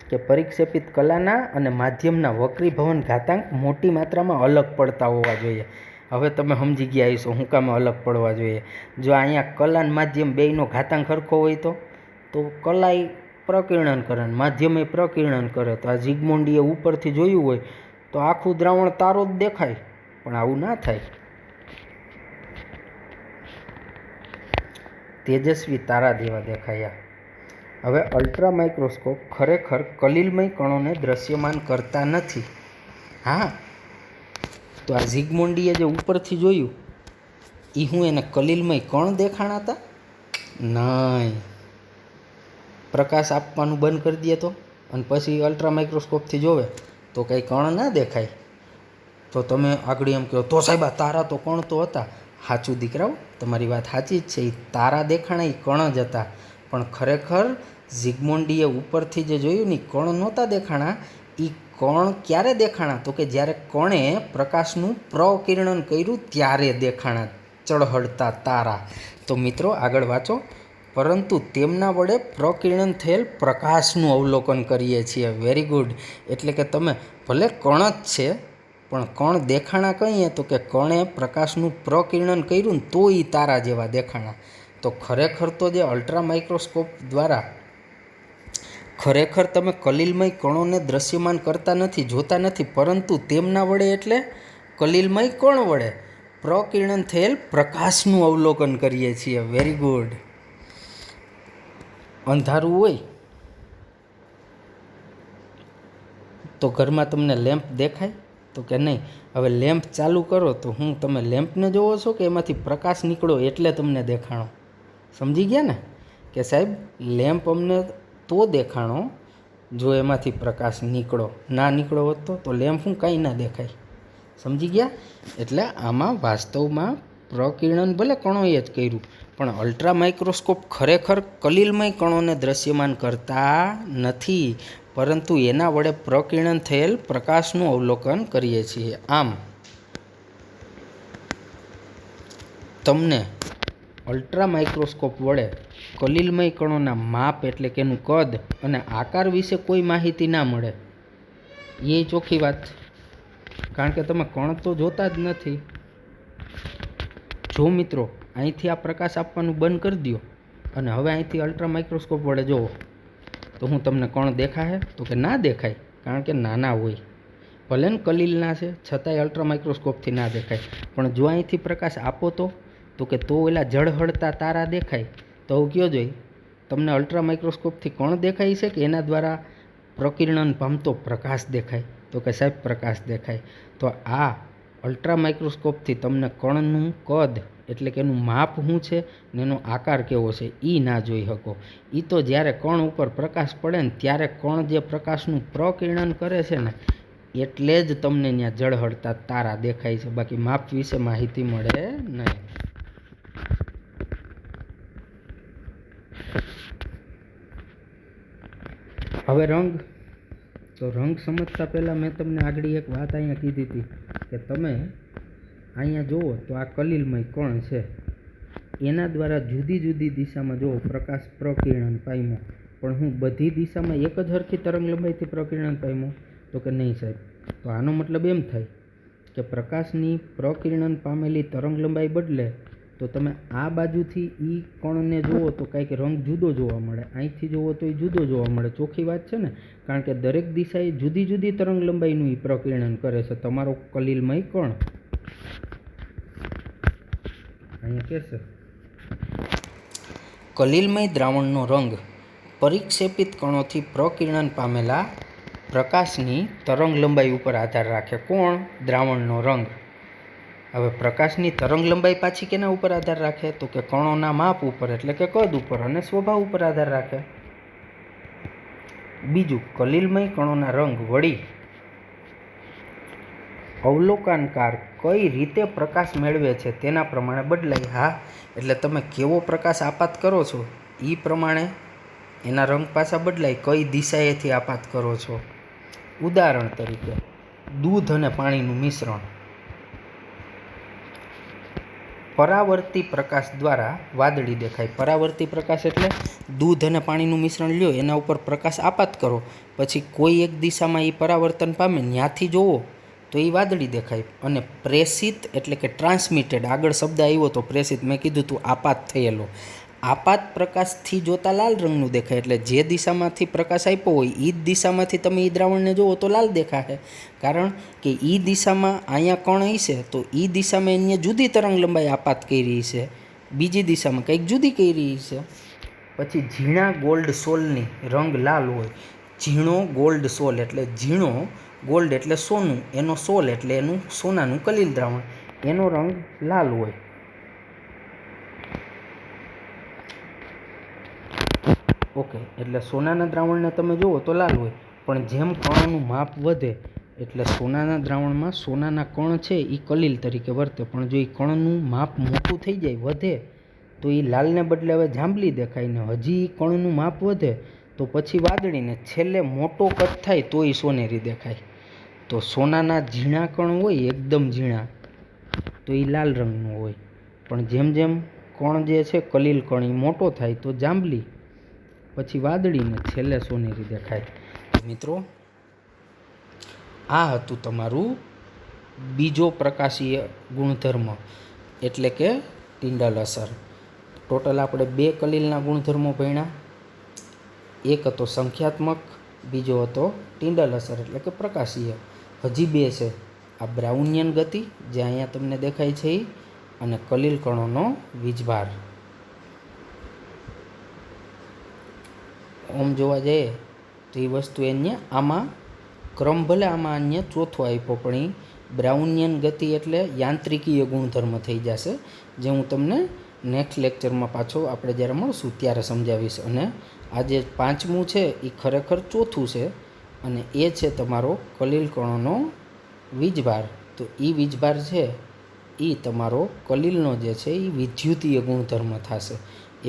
કે પરિક્ષેપિત કલાના અને માધ્યમના વક્રીભવન ઘાતાંક મોટી માત્રામાં અલગ પડતા હોવા જોઈએ. હવે તમે સમજી ગયા હશો શું કામ અલગ પડવા જોઈએ. જો અહીંયા કલા અને માધ્યમ બેયનો ઘાતાંક સરખો હોય તો કલાએ પ્રકિરણન કરે ને માધ્યમે પ્રકિરણન કરે. તો આ ઝિગમોન્ડીએ ઉપરથી જોયું હોય તો આખું દ્રાવણ તારો જ દેખાય, પણ આવું ના થાય. તેજસ્વી તારા જેવા દેખાયા. હવે અલ્ટ્રા માઇક્રોસ્કોપ ખરેખર કલીલમય કણોને દ્રશ્યમાન કરતા નથી. હા, તો આ ઝિગમોન્ડીએ જે ઉપરથી જોયું એ હું એને કલીલમય કણ દેખાણા હતા? નહીં. પ્રકાશ આપવાનું બંધ કરી દે તો અને પછી અલ્ટ્રા માઇક્રોસ્કોપથી જોવે તો કંઈ કણ ના દેખાય. તો તમે આગળ એમ કહો તો સાહેબ તારા તો કણ તો હતા. સાચું દીકરાઓ, તમારી વાત સાચી જ છે. એ તારા દેખાણા એ કણ જ હતા, પણ ખરેખર ઝિગમોન્ડીએ ઉપરથી જે જોયું ને કણ નહોતા દેખાણા. એ કણ ક્યારે દેખાણા તો કે જ્યારે કણે પ્રકાશનું પ્રકિરણન કર્યું ત્યારે દેખાણા ચળહળતા તારા. તો મિત્રો આગળ વાંચો. પરંતુ તેમના વડે પ્રકિરણન થયેલ પ્રકાશનું અવલોકન કરીએ છીએ. Very good. એટલે કે તમે ભલે કણ જ છે પણ કણ દેખાણા કહીએ તો કે કણે પ્રકાશનું પ્રકિરણન કર્યું ને તો એ તારા જેવા દેખાણા. તો ખરેખર તો જે અલ્ટ્રા માઇક્રોસ્કોપ દ્વારા ખરેખર તમે કલીલમય કણોને દ્રશ્યમાન કરતા નથી, જોતા નથી, પરંતુ તેમના વડે એટલે કલીલમય કણ વડે પ્રકિરણન થયેલ પ્રકાશનું અવલોકન કરીએ છીએ. Very good. અંધારું હોય તો ઘરમાં તમને લેમ્પ દેખાય? તો કે નહીં. હવે લેમ્પ ચાલુ કરો તો તમે લેમ્પને જોવો છો કે એમાંથી પ્રકાશ નીકળો એટલે તમને દેખાણો? સમજી ગયા ને કે સાહેબ લેમ્પ અમને તો દેખાણો જો એમાંથી પ્રકાશ નીકળો, ના નીકળો હોત તો લેમ્પ કાંઈ ના દેખાય. સમજી ગયા? એટલે આમાં વાસ્તવમાં પ્રકિરણન ભલે કણોએ જ કર્યું, પણ અલ્ટ્રા માઇક્રોસ્કોપ ખરેખર કલિલમય કણોને દ્રશ્યમાન કરતા નથી, પરંતુ એના વડે પ્રકિરણન થયેલ પ્રકાશનું અવલોકન કરીએ છીએ. આમ તમને અલ્ટ્રા માઇક્રોસ્કોપ વડે કલિલમય કણોના માપ એટલે કે એનું કદ અને આકાર વિશે કોઈ માહિતી ના મળે એ ચોખ્ખી વાત, કારણ કે તમે કણ તો જોતા જ નથી. જો મિત્રો અહીંથી આ પ્રકાશ આપવાનું બંધ કરી દો અને હવે અહીંથી અલ્ટ્રા માઇક્રોસ્કોપ વડે જુઓ તો તમને કણ દેખાય? તો કે ના દેખાય, કારણ કે નાના હોય. ભલે ને કલિલના છે છતાંય અલ્ટ્રા માઇક્રોસ્કોપથી ના દેખાય. પણ જો અહીંથી પ્રકાશ આપો તો કે ઓલા ઝળહળતા તારા દેખાય. તો કયો જોઈ તમને અલ્ટ્રા માઇક્રોસ્કોપથી કણ દેખાય છે કે એના દ્વારા પ્રકિરણન પામતો પ્રકાશ દેખાય? તો કે સાહેબ પ્રકાશ દેખાય. તો આ અલ્ટ્રા માઇક્રોસ્કોપથી તમને કણનું કદ એટલે કે એનું માપ શું છે ને એનો આકાર કેવો છે એ ના જોઈ શકો. એ તો જ્યારે કણ ઉપર પ્રકાશ પડે ને ત્યારે કણ જે પ્રકાશનું પ્રકિરણન કરે છે ને એટલે જ તમને ત્યાં ઝળહળતા તારા દેખાય છે, બાકી માપ વિશે માહિતી મળે નહીં. હવે રંગ. તો રંગ સમજતા પહેલાં મેં તમને આગળ એક વાત અહીંયા કીધી હતી કે તમે અહીંયા જુઓ તો આ કલિલમય કણ છે એના દ્વારા જુદી જુદી દિશામાં જુઓ પ્રકાશ પ્રકિરણન પામ્યો, પણ બધી દિશામાં એક જ હરખી તરંગ લંબાઈથી પ્રકિરણન પામ્યો? તો કે નહીં સાહેબ. તો આનો મતલબ એમ થાય કે પ્રકાશની પ્રકિરણન પામેલી તરંગ લંબાઈ બદલે તો તમે આ બાજુથી એ કણને જુઓ તો કંઈક રંગ જુદો જોવા મળે, અહીંથી જુઓ તો એ જુદો જોવા મળે. ચોખ્ખી વાત છે ને, કારણ કે દરેક દિશાએ જુદી જુદી તરંગ લંબાઈનું એ પ્રકિરણન કરે છે તમારો કલિલમય કણ. અહીંયા કહેશે કલિલમય દ્રાવણનો રંગ પરિક્ષેપિત કણોથી પ્રકિરણન પામેલા પ્રકાશની તરંગ લંબાઈ ઉપર આધાર રાખે. કોણ? દ્રાવણનો રંગ. હવે પ્રકાશની તરંગ લંબાઈ પાછી કેના ઉપર આધાર રાખે? તો કે કણોના માપ ઉપર એટલે કે કદ ઉપર અને સ્વભાવ ઉપર આધાર રાખે. બીજું, કલિલમય કણોના રંગ વળી અવલોકનકાર કઈ રીતે પ્રકાશ મેળવે છે તેના પ્રમાણે બદલાય. હા, એટલે તમે કેવો પ્રકાશ આપાત કરો છો એ પ્રમાણે એના રંગ પાછા બદલાય, કઈ દિશાએથી આપાત કરો છો. ઉદાહરણ તરીકે દૂધ અને પાણીનું મિશ્રણ. પરાવર્તી પ્રકાશ દ્વારા વાદળી દેખાય. પરાવર્તી પ્રકાશ એટલે દૂધ અને પાણીનું મિશ્રણ લ્યો, એના ઉપર પ્રકાશ આપાત કરો, પછી કોઈ એક દિશામાં એ પરાવર્તન પામે ત્યાંથી જોવો તો એ વાદળી દેખાય. અને પ્રેષિત એટલે કે ટ્રાન્સમિટેડ, આગળ શબ્દ આવ્યો તો પ્રેષિત, મેં કીધું તું આપાત થયેલો. આપાત પ્રકાશથી જોતા લાલ રંગનું દેખાય, એટલે જે દિશામાંથી પ્રકાશ આપ્યો હોય એ જ દિશામાંથી તમે એ દ્રાવણને જુઓ તો લાલ દેખાશે, કારણ કે એ દિશામાં અહીંયા કણ હશે તો એ દિશામાં એને જુદી તરંગ લંબાઈ આપાત કરી છે, બીજી દિશામાં કંઈક જુદી કરી છે. પછી ઝીણા ગોલ્ડ સોલની રંગ લાલ હોય. ઝીણો ગોલ્ડ સોલ એટલે ઝીણો ગોલ્ડ એટલે સોનું, એનો સોલ એટલે એનું સોનાનું કલિલ દ્રાવણ, એનો રંગ લાલ હોય. ઓકે, એટલે સોનાના દ્રાવણને તમે જુઓ તો લાલ હોય, પણ જેમ કણોનું માપ વધે એટલે સોનાના દ્રાવણમાં સોનાના કણ છે એ કલિલ તરીકે વર્તે, પણ જો એ કણનું માપ મોટું થઈ જાય, વધે, તો એ લાલને બદલે હવે જાંબલી દેખાય ને હજી કણનું માપ વધે તો પછી વાદળીને, છેલ્લે મોટો કદ થાય તો એ સોનેરી દેખાય. તો સોનાના ઝીણા કણ હોય એકદમ ઝીણા તો એ લાલ રંગનું હોય, પણ જેમ જેમ કણ જે છે કલિલ કણ એ મોટો થાય તો જાંબલી, પછી વાદળીને છેલ્લે સોનેરી દેખાય. મિત્રો, આ હતું તમારું બીજો પ્રકાશીય ગુણધર્મ એટલે કે ટિન્ડલ અસર. ટોટલ આપણે 2 કલિલના ગુણધર્મો ભણ્યા. એક હતો સંખ્યાત્મક, બીજો હતો ટિન્ડલ અસર એટલે કે પ્રકાશીય. હજી 2 છે, આ બ્રાઉનિયન ગતિ જે અહીંયા તમને દેખાય છે એ, અને કલિલ કણોનો વીજભાર. ઓમ જોવા જઈએ તો એ વસ્તુ એને આમાં ક્રમ ભલે આમાં અન્ય ચોથો આપ્યો, પણ એ બ્રાઉનિયન ગતિ એટલે યાંત્રિકીય ગુણધર્મ થઈ જશે, જે હું તમને નેક્સ્ટ લેક્ચરમાં પાછો આપણે જ્યારે મળશું ત્યારે સમજાવીશ. અને આ જે પાંચમું છે એ ખરેખર ચોથું છે, અને એ છે તમારો કલીલ કણોનો વીજભાર. તો એ વીજભાર છે એ તમારો કલીલનો જે છે એ વિદ્યુતીય ગુણધર્મ થશે.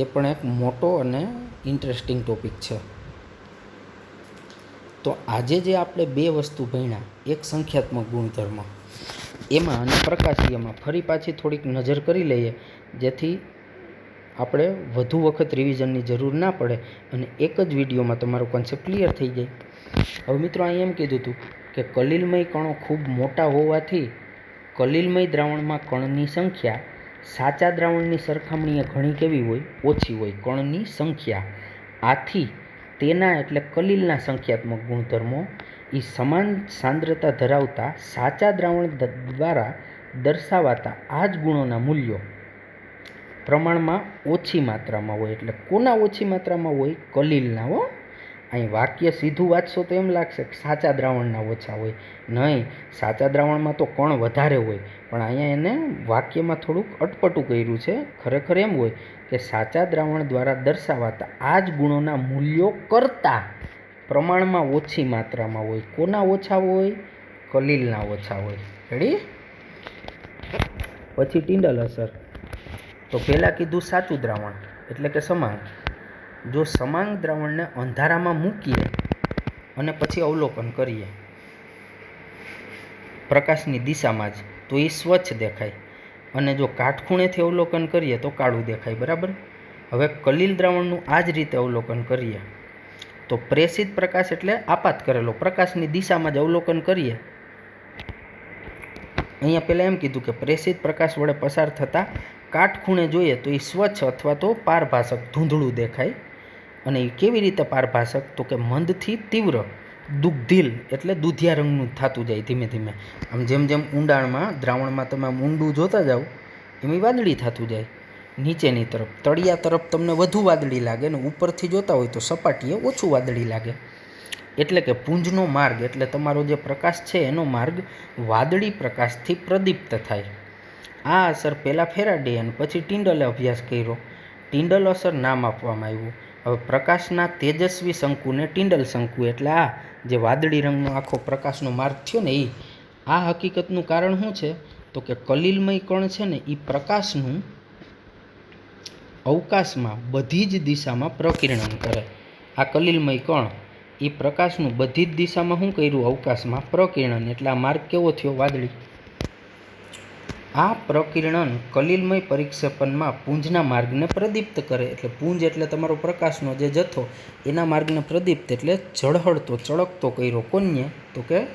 એ પણ એક મોટો અને ઇન્ટરેસ્ટિંગ ટોપિક છે. તો આજે જે આપણે બે વસ્તુ ભણ્યા, એક સંખ્યાત્મક ગુણધર્મ એમાં અને પ્રકાશીયમાં ફરી પાછી થોડીક નજર કરી લઈએ, જેથી આપણે વધુ વખત રિવિઝનની જરૂર ના પડે અને એક જ વિડીયોમાં તમારો કોન્સેપ્ટ ક્લિયર થઈ જાય. હવે મિત્રો અહીં એમ કીધું હતું કે કલીલમય કણો ખૂબ મોટા હોવાથી કલીલમય દ્રાવણમાં કણની સંખ્યા સાચા દ્રાવણની સરખામણીએ ઘણી કેવી હોય? ઓછી હોય, કણની સંખ્યા. આથી તેના એટલે કલીલના સંખ્યાત્મક ગુણધર્મો એ સમાન સાંદ્રતા ધરાવતા સાચા દ્રાવણ દ્વારા દર્શાવાતા આ જ ગુણોના મૂલ્યો પ્રમાણમાં ઓછી માત્રામાં હોય. એટલે કોના ઓછી માત્રામાં હોય? કલીલના. હો, અહીં વાક્ય સીધું વાંચશો તો એમ લાગશે કે સાચા દ્રાવણના ઓછા હોય. નહીં, સાચા દ્રાવણમાં તો કણ વધારે હોય, પણ અહીંયા એને વાક્યમાં થોડુંક અટપટું કર્યું છે. ખરેખર એમ હોય કે સાચા દ્રાવણ દ્વારા દર્શાવાતા આ જ ગુણોના મૂલ્યો કરતાં પ્રમાણમાં ઓછી માત્રામાં હોય. કોના ઓછા હોય? કલીલના ઓછા હોય. રેડી? પછી ટિન્ડલ અસર. તો પહેલાં કીધું સાચું દ્રાવણ એટલે કે સમાંગ. જો સમાંગ દ્રાવણને અંધારામાં મૂકીએ અને પછી અવલોકન કરીએ પ્રકાશની દિશામાં જ, તો એ સ્વચ્છ દેખાય, અને જો કાટખૂણેથી અવલોકન કરીએ તો કાળું દેખાય. બરાબર? હવે કલીલ દ્રાવણનું આ જ રીતે અવલોકન કરીએ તો પ્રેષિત પ્રકાશ એટલે આપાત કરેલો પ્રકાશની દિશામાં જ અવલોકન કરીએ. અહીંયા પહેલાં એમ કીધું કે પ્રેષિત પ્રકાશ વડે પસાર થતા કાટખૂણે જોઈએ તો એ સ્વચ્છ અથવા તો પારભાસક ધૂંધળું દેખાય. અને એ કેવી રીતે પારભાસક? તો કે મંદથી તીવ્ર દુગ્ધિલ એટલે દૂધિયા રંગનું થતું જાય ધીમે ધીમે. આમ જેમ જેમ ઊંડાણમાં દ્રાવણમાં તમે આમ ઊંડું જોતા જાઓ એમ વાદળી થતું જાય. નીચેની તરફ તળિયા તરફ તમને વધુ વાદળી લાગે, ને ઉપરથી જોતા હોય તો સપાટીએ ઓછું વાદળી લાગે. એટલે કે પુંજનો માર્ગ એટલે તમારો જે પ્રકાશ છે એનો માર્ગ વાદળી પ્રકાશથી પ્રદીપ્ત થાય. આ અસર પહેલાં ફેરાડે અને પછી ટિન્ડલે અભ્યાસ કર્યો. ટિન્ડલ અસર નામ આપવામાં આવ્યું. હવે પ્રકાશના તેજસ્વી શંકુને ટિન્ડલ શંકુ, એટલે આ જે વાદળી રંગનો આખો પ્રકાશનો માર્ગ થયો ને એ. આ હકીકતનું કારણ શું છે? તો કે કલીલમય કણ છે ને એ પ્રકાશનું અવકાશમાં બધી જ દિશામાં પ્રકિરણન કરે. આ કલીલમય કણ એ પ્રકાશનું બધી જ દિશામાં શું કર્યું? અવકાશમાં પ્રકિરણન. એટલે આ માર્ગ કેવો થયો? વાદળી. આ પ્રકિરણન કલીલમય પરિક્ષેપણમાં પુંજના માર્ગને પ્રદીપ્ત કરે. એટલે પુંજ એટલે તમારો પ્રકાશનો જે જથ્થો, એના માર્ગને પ્રદીપ્ત એટલે ઝળહળતો ચળકતો કર્યો. કોને? તો કે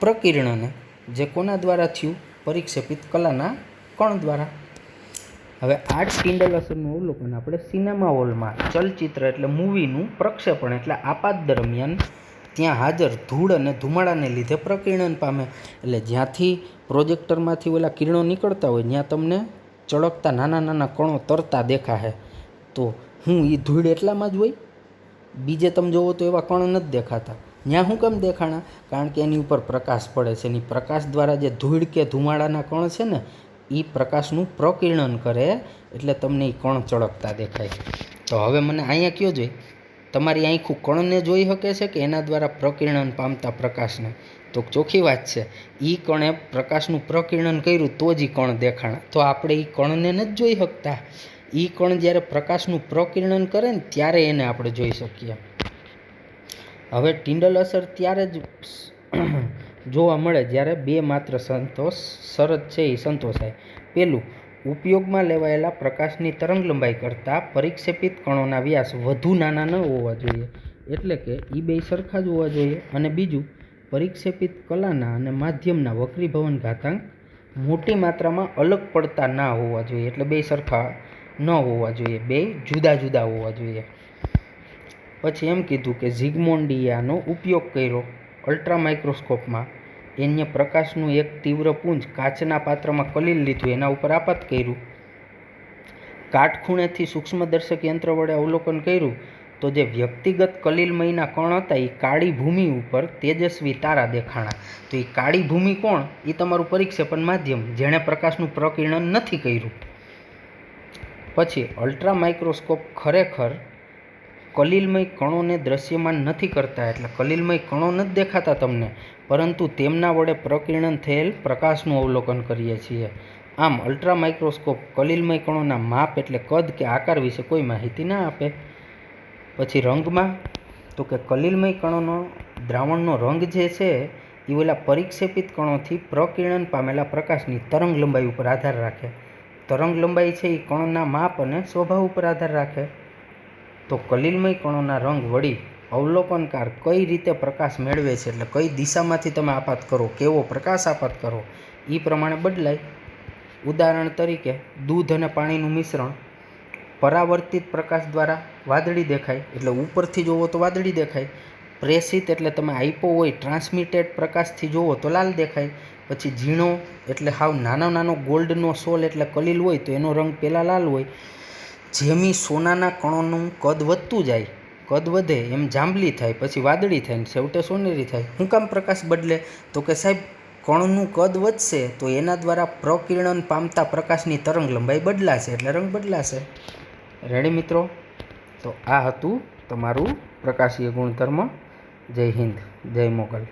પ્રકિરણને. જે કોના દ્વારા થયું? પરિક્ષેપિત કલાના કણ દ્વારા. હવે આ જ ટિન્ડલ અસરનું અવલોકન આપણે સિનેમા હોલમાં ચલચિત્ર એટલે મૂવીનું પ્રક્ષેપણ એટલે આપાત દરમિયાન ત્યાં હાજર ધૂળ અને ધુમાડાને લીધે પ્રકિરણન પામે. એટલે જ્યાંથી પ્રોજેક્ટરમાંથી ઓલા કિરણો નીકળતા હોય ત્યાં તમને ચળકતા નાના નાના કણો તરતા દેખાશે. તો હું એ ધૂળ એટલામાં જ હોય, બીજે તમે જોવો તો એવા કણ નથી દેખાતા. ત્યાં શું કેમ દેખાણા? કારણ કે એની ઉપર પ્રકાશ પડે છે. એની પ્રકાશ દ્વારા જે ધૂળ કે ધુમાડાના કણ છે ને એ પ્રકાશનું પ્રકિરણન કરે, એટલે તમને એ કણ ચળકતા દેખાય. તો હવે મને અહીંયા કયો જોઈએ, તમારી આંખું કણને જોઈ શકે છે કે એના દ્વારા પ્રકિરણન પામતા પ્રકાશને? તો ચોખ્ખી વાત છે, એ કણે પ્રકાશનું પ્રકિરણન કર્યું તો જ એ કણ દેખાણા. તો આપણે એ કણને નથી જોઈ શકતા. એ કણ જ્યારે પ્રકાશનું પ્રકિરણન કરે ને ત્યારે એને આપણે જોઈ શકીએ. હવે ટિન્ડલ અસર ત્યારે જ જોવા મળે જ્યારે બે માત્ર શરત છે એ સંતોષાય. પહેલું, ઉપયોગમાં લેવાયેલા પ્રકાશની તરંગલંબાઈ કરતાં પરિક્ષેપિત કણોના વ્યાસ વધુ નાના ન હોવા જોઈએ, એટલે કે એ બે સરખા જ હોવા જોઈએ. અને બીજું, પરિક્ષેપિત કલાના અને માધ્યમના વક્રીભવન ઘાતાંક મોટી માત્રામાં અલગ પડતા ના હોવા જોઈએ, એટલે બે સરખા ન હોવા જોઈએ, બે જુદા જુદા હોવા જોઈએ. પછી એમ કીધું કે ઝિગમોન્ડિયાનો ઉપયોગ કર્યો અલ્ટ્રા માઇક્રોસ્કોપમાં. એને પ્રકાશનું એક તીવ્ર પુંજ કાચના પાત્રમાં કલીલ લીધું, એના ઉપર આપાત કર્યું. કાટખૂણેથી સૂક્ષ્મદર્શક યંત્ર વડે અવલોકન કર્યું તો જે વ્યક્તિગત કલિલમયના કણ હતા એ કાળી ભૂમિ ઉપર તેજસ્વી તારા દેખાણા. તો એ કાળી ભૂમિ કોણ? એ તમારું પરિક્ષેપણ માધ્યમ, જેણે પ્રકાશનું પ્રકિરણન નથી કર્યું. પછી અલ્ટ્રા માઇક્રોસ્કોપ ખરેખર કલિલમય કણોને દ્રશ્યમાન નથી કરતા, એટલે કલિલમય કણો નથી દેખાતા તમને, પરંતુ તેમના વડે પ્રકિર્ણન થયેલ પ્રકાશનું અવલોકન કરીએ છીએ. આમ અલ્ટ્રા માઇક્રોસ્કોપ કલિલમય કણોના માપ એટલે કદ કે આકાર વિશે કોઈ માહિતી ના આપે. પછી રંગમાં, તો કે કલિલમય કણોનો દ્રાવણનો રંગ જે છે એ ઓલા પરિક્ષેપિત કણોથી પ્રકિર્ણન પામેલા પ્રકાશની તરંગ લંબાઈ ઉપર આધાર રાખે. તરંગ લંબાઈ છે એ કણોના માપ અને સ્વભાવ ઉપર આધાર રાખે. તો કલિલમય કણોના રંગ વળી અવલોકનકાર કઈ રીતે પ્રકાશ મેળવે છે, એટલે કઈ દિશામાંથી તમે આપાત કરો, કેવો પ્રકાશ આપાત કરો, એ પ્રમાણે બદલાય. ઉદાહરણ તરીકે દૂધ અને પાણીનું મિશ્રણ પરાવર્તિત પ્રકાશ દ્વારા વાદળી દેખાય, એટલે ઉપરથી જોવો તો વાદળી દેખાય. પ્રેષિત એટલે તમે આપ્યો હોય ટ્રાન્સમિટેડ પ્રકાશથી જોવો તો લાલ દેખાય. પછી ઝીણો એટલે હાવ નાનો ગોલ્ડનો સોલ એટલે કલિલ હોય તો એનો રંગ પહેલાં લાલ હોય. જેમી સોનાના કણોનું કદ વધતું જાય, કદ વધે એમ જાંબલી થાય, પછી વાદળી થાય ને છેવટે સોનેરી થાય. શું કામ પ્રકાશ બદલે? તો કે સાહેબ કણનું કદ વધશે તો એના દ્વારા પ્રકિર્ણન પામતા પ્રકાશની તરંગ લંબાઈ બદલાશે, એટલે રંગ બદલાશે. રેડી મિત્રો? તો આ હતું તમારું પ્રકાશીય ગુણધર્મ. જય હિન્દ, જય મોગલ.